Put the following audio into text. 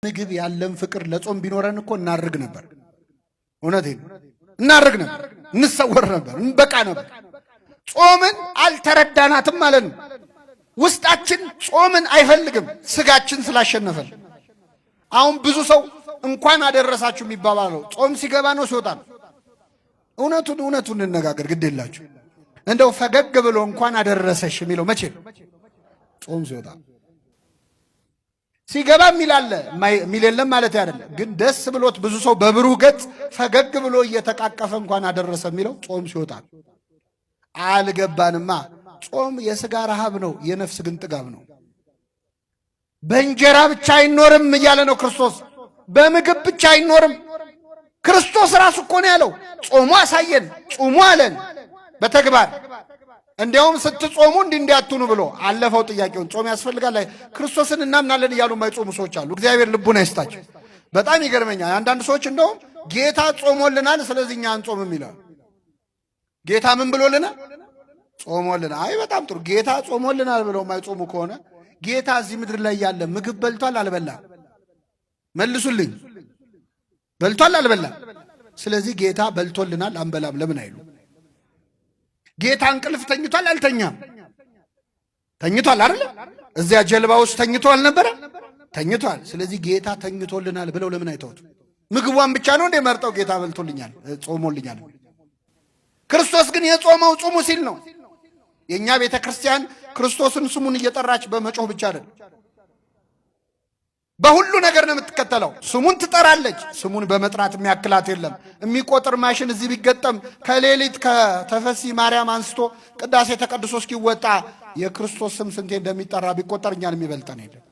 ምግብ ያለን ፍቅር ለጾም ቢኖረን እኮ እናርግ ነበር። እውነቴን እናርግ ነበር፣ እንሰወር ነበር፣ እንበቃ ነበር። ጾምን አልተረዳናትም ማለት ነው። ውስጣችን ጾምን አይፈልግም፣ ስጋችን ስላሸነፈን። አሁን ብዙ ሰው እንኳን አደረሳችሁ የሚባባለው ጾም ሲገባ ነው ሲወጣ ነው። እውነቱን እንነጋገር ግድ የላችሁ። እንደው ፈገግ ብሎ እንኳን አደረሰሽ የሚለው መቼ ነው? ጾም ሲወጣ። ሲገባ የሚላለ የሚል የለም ማለት አይደለም፣ ግን ደስ ብሎት ብዙ ሰው በብሩህ ገጽ ፈገግ ብሎ እየተቃቀፈ እንኳን አደረሰ የሚለው ጾም ሲወጣ። አልገባንማ። ጾም የሥጋ ረሃብ ነው፣ የነፍስ ግን ጥጋብ ነው። በእንጀራ ብቻ አይኖርም እያለ ነው ክርስቶስ። በምግብ ብቻ አይኖርም። ክርስቶስ ራሱ እኮ ነው ያለው። ጾሙ አሳየን፣ ጾሙ አለን በተግባር። እንዲያውም ስትጾሙ እንዲያትኑ ብሎ አለፈው ጥያቄውን። ጾም ያስፈልጋል ላይ ክርስቶስን እናምናለን እያሉ የማይጾሙ ሰዎች አሉ። እግዚአብሔር ልቡን አይስጣቸው። በጣም ይገርመኛል። አንዳንድ ሰዎች እንደውም ጌታ ጾሞልናል ስለዚህ እኛ አንጾምም ይላሉ። ጌታ ምን ብሎልናል? ጾሞልናል። አይ በጣም ጥሩ። ጌታ ጾሞልናል ብለው የማይጾሙ ከሆነ ጌታ እዚህ ምድር ላይ ያለ ምግብ በልቷል አልበላም? መልሱልኝ። በልቷል አልበላም? ስለዚህ ጌታ በልቶልናል አንበላም ለምን አይሉ? ጌታ እንቅልፍ ተኝቷል አልተኛም? ተኝቷል አይደል? እዚያ ጀልባ ውስጥ ተኝቶ አልነበረ? ተኝቷል። ስለዚህ ጌታ ተኝቶልናል ብለው ለምን አይተውት? ምግቧን ብቻ ነው እንደ መርጠው ጌታ በልቶልኛል ጾሞልኛል። ክርስቶስ ግን የጾመው ጾሙ ሲል ነው። የኛ ቤተ ክርስቲያን ክርስቶስን ስሙን እየጠራች በመጮህ ብቻ አይደል፣ በሁሉ ነገር ነው የምትከተለው። ስሙን ትጠራለች። ስሙን በመጥራት የሚያክላት የለም። የሚቆጥር ማሽን እዚህ ቢገጠም ከሌሊት ከተፈሲ ማርያም አንስቶ ቅዳሴ ተቀድሶ እስኪወጣ የክርስቶስ ስም ስንቴ እንደሚጠራ ቢቆጠር እኛን የሚበልጠን የለም።